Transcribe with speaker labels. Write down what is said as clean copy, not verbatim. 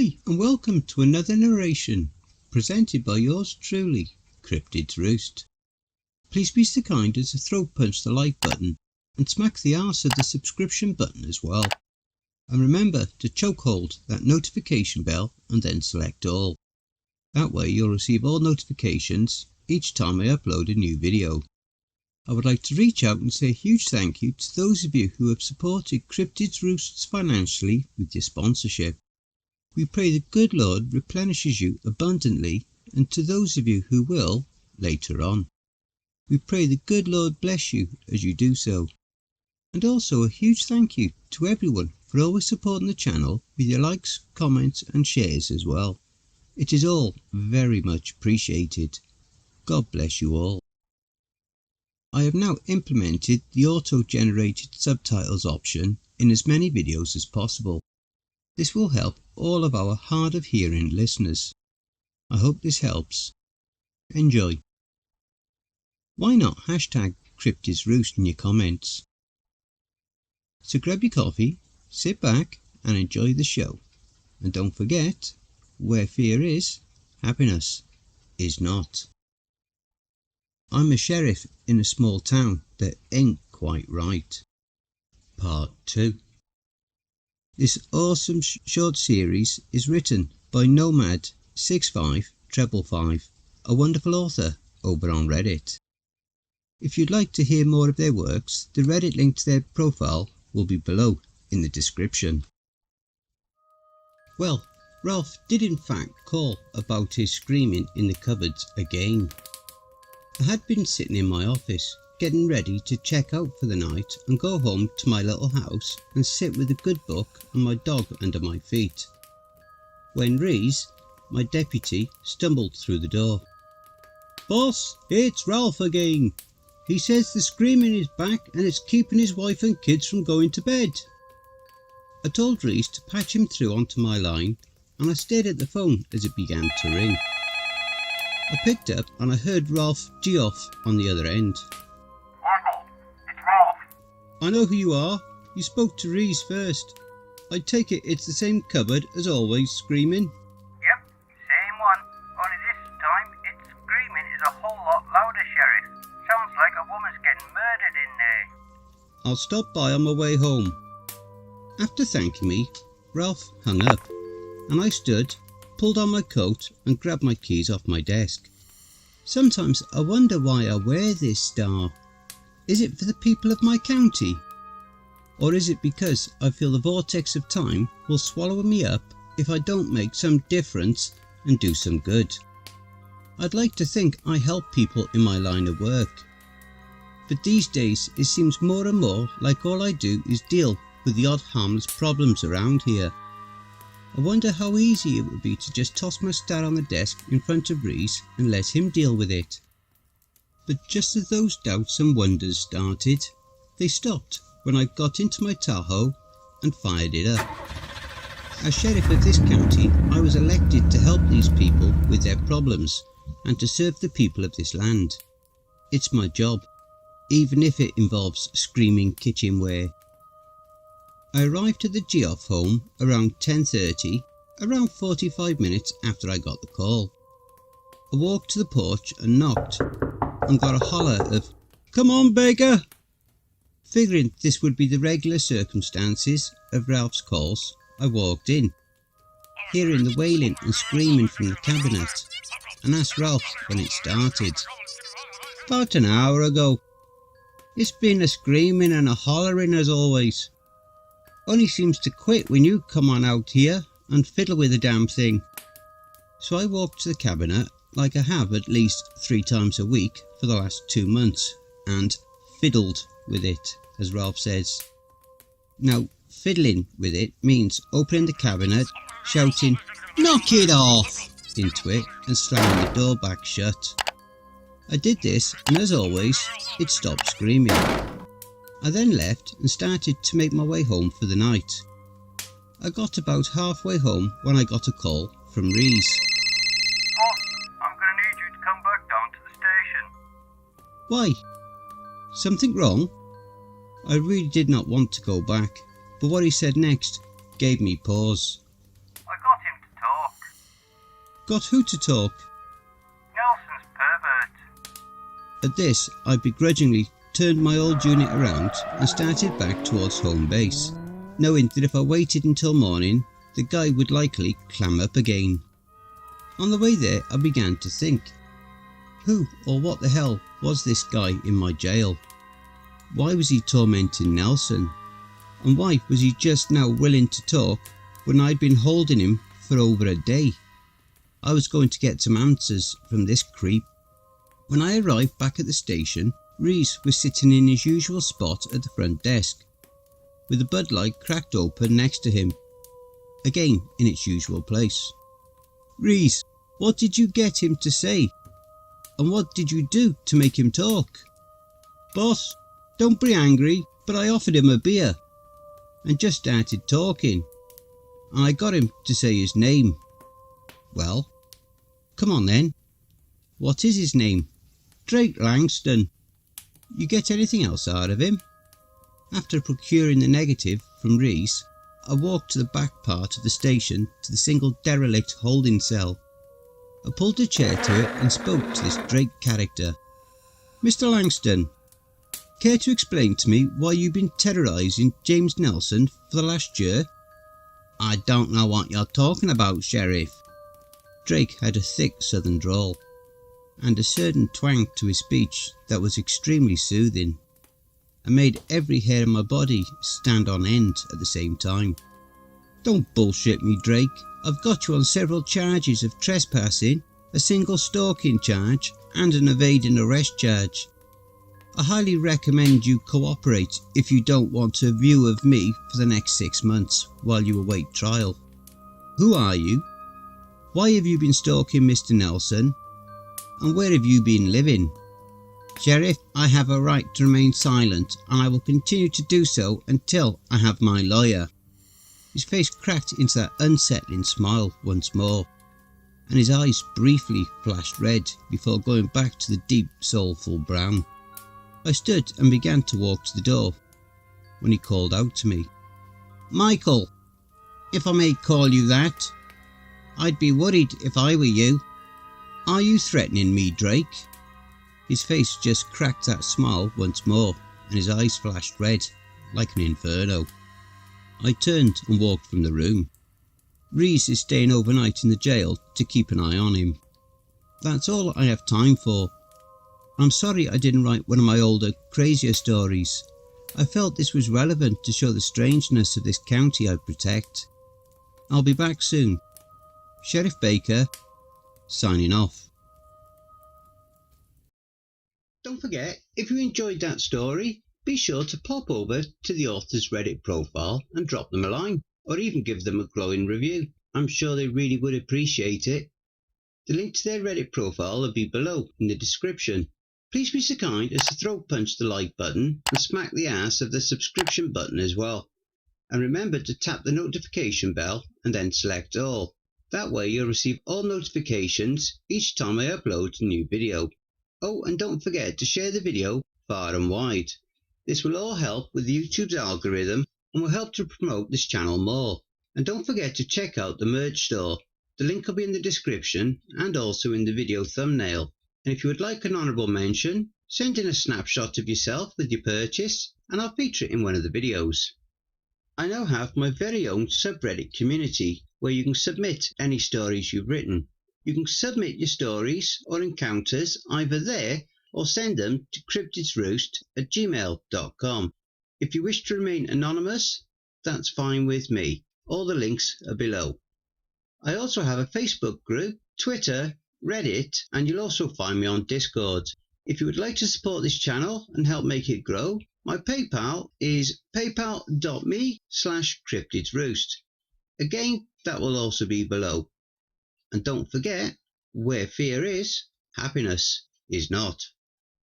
Speaker 1: Hi, and welcome to another narration, presented by yours truly, Cryptid's Roost. Please be so kind as to throat punch the like button, and smack the arse of the subscription button as well. And remember to chokehold that notification bell and then select all. That way you'll receive all notifications each time I upload a new video. I would like to reach out and say a huge thank you to those of you who have supported Cryptids Roosts financially with your sponsorship. We pray the good Lord replenishes you abundantly, and to those of you who will, later on. We pray the good Lord bless you as you do so. And also a huge thank you to everyone for always supporting the channel with your likes, comments and shares as well. It is all very much appreciated. God bless you all. I have now implemented the auto-generated subtitles option in as many videos as possible. This will help all of our hard of hearing listeners. I hope this helps. Enjoy. Why not hashtag cryptidsroost in your comments? So grab your coffee, sit back and enjoy the show. And don't forget, where fear is, happiness is not. I'm a sheriff in a small town that ain't quite right. Part 2. This awesome short series is written by nomad65555, a wonderful author over on Reddit. If you'd like to hear more of their works, the Reddit link to their profile will be below in the description. Well, Ralph did in fact call about his screaming in the cupboards again. I had been sitting in my office, getting ready to check out for the night and go home to my little house and sit with a good book and my dog under my feet, when Reese, my deputy, stumbled through the door. "Boss, it's Ralph again. He says the screaming is back and it's keeping his wife and kids from going to bed." I told Reese to patch him through onto my line, and I stared at the phone as it began to ring. I picked up and I heard Ralph Geoff on the other end.
Speaker 2: "Michael, it's Ralph."
Speaker 1: "I know who you are. You spoke to Reese first. I take it it's the same cupboard as always screaming?"
Speaker 2: "Yep, same one. Only this time its screaming is a whole lot louder, Sheriff. Sounds like a woman's getting murdered in there."
Speaker 1: "I'll stop by on my way home." After thanking me, Ralph hung up, and I stood, pulled on my coat and grabbed my keys off my desk. Sometimes I wonder why I wear this star. Is it for the people of my county? Or is it because I feel the vortex of time will swallow me up if I don't make some difference and do some good? I'd like to think I help people in my line of work. But these days it seems more and more like all I do is deal with the odd harmless problems around here. I wonder how easy it would be to just toss my star on the desk in front of Reese and let him deal with it. But just as those doubts and wonders started, they stopped when I got into my Tahoe and fired it up. As sheriff of this county, I was elected to help these people with their problems and to serve the people of this land. It's my job, even if it involves screaming kitchenware. I arrived at the Geoff home around 10:30, around 45 minutes after I got the call. I walked to the porch and knocked, and got a holler of, "Come on, Baker!" Figuring this would be the regular circumstances of Ralph's calls, I walked in, hearing the wailing and screaming from the cabinet, and asked Ralph when it started. "About an hour ago. It's been a screaming and a hollering as always. Only seems to quit when you come on out here and fiddle with the damn thing." So I walked to the cabinet, like I have at least 3 times a week for the last 2 months, and fiddled with it, as Ralph says. Now, fiddling with it means opening the cabinet, shouting, "Knock it off!" into it and slamming the door back shut. I did this, and as always, it stopped screaming. I then left and started to make my way home for the night. I got about halfway home when I got a call from Reese.
Speaker 2: "Boss, I'm gonna need you to come back down to the station."
Speaker 1: "Why? Something wrong?" I really did not want to go back, but what he said next gave me pause.
Speaker 2: "I got him to
Speaker 1: Got who to talk?
Speaker 2: Nelson's pervert.
Speaker 1: At this, I begrudgingly turned my old unit around and started back towards home base, knowing that if I waited until morning, the guy would likely clam up again. On the way there, I began to think, who or what the hell was this guy in my jail? Why was he tormenting Nelson? And why was he just now willing to talk when I'd been holding him for over a day? I was going to get some answers from this creep. When I arrived back at the station, Reese was sitting in his usual spot at the front desk, with the Bud Light cracked open next to him, again in its usual place. Reese, what did you get him to say? And what did you do to make him talk? Boss, don't be angry, but I offered him a beer and just started talking, and I got him to say his name. Well, come on then. What is his name? Drake Langston. You get anything else out of him? After procuring the negative from Reese, I walked to the back part of the station to the single derelict holding cell. I pulled a chair to it and spoke to this Drake character. Mr. Langston, care to explain to me why you've been terrorising James Nelson for the last year? I don't know what you're talking about, Sheriff. Drake had a thick southern drawl, and a certain twang to his speech that was extremely soothing, and made every hair in my body stand on end at the same time. Don't bullshit me, Drake. I've got you on several charges of trespassing, a single stalking charge, and an evading arrest charge. I highly recommend you cooperate if you don't want a view of me for the next 6 months while you await trial. Who are you? Why have you been stalking Mr. Nelson? And where have you been living? Sheriff, I have a right to remain silent, and I will continue to do so until I have my lawyer. His face cracked into that unsettling smile once more, and his eyes briefly flashed red before going back to the deep, soulful brown. I stood and began to walk to the door when he called out to me. Michael, if I may call you that. I'd be worried if I were you. Are you threatening me, Drake? His face just cracked that smile once more, and his eyes flashed red, like an inferno. I turned and walked from the room. Reese is staying overnight in the jail to keep an eye on him. That's all I have time for. I'm sorry I didn't write one of my older, crazier stories. I felt this was relevant to show the strangeness of this county I protect. I'll be back soon. Sheriff Baker, signing off. Don't forget, if you enjoyed that story, be sure to pop over to the author's Reddit profile and drop them a line, or even give them a glowing review. I'm sure they really would appreciate it. The link to their Reddit profile will be below in the description. Please be so kind as to throat punch the like button and smack the ass of the subscription button as well. And remember to tap the notification bell and then select all. That way you'll receive all notifications each time I upload a new video. Oh, and don't forget to share the video far and wide. This will all help with YouTube's algorithm and will help to promote this channel more. And don't forget to check out the merch store. The link will be in the description and also in the video thumbnail. And if you would like an honourable mention, send in a snapshot of yourself with your purchase and I'll feature it in one of the videos. I now have my very own subreddit community where you can submit any stories you've written. You can submit your stories or encounters either there or send them to cryptidsroost@gmail.com. If you wish to remain anonymous, that's fine with me. All the links are below. I also have a Facebook group, Twitter, Reddit, and you'll also find me on Discord. If you would like to support this channel and help make it grow, my PayPal is paypal.me/cryptidsroost. Again, that will also be below. And don't forget, where fear is, happiness is not.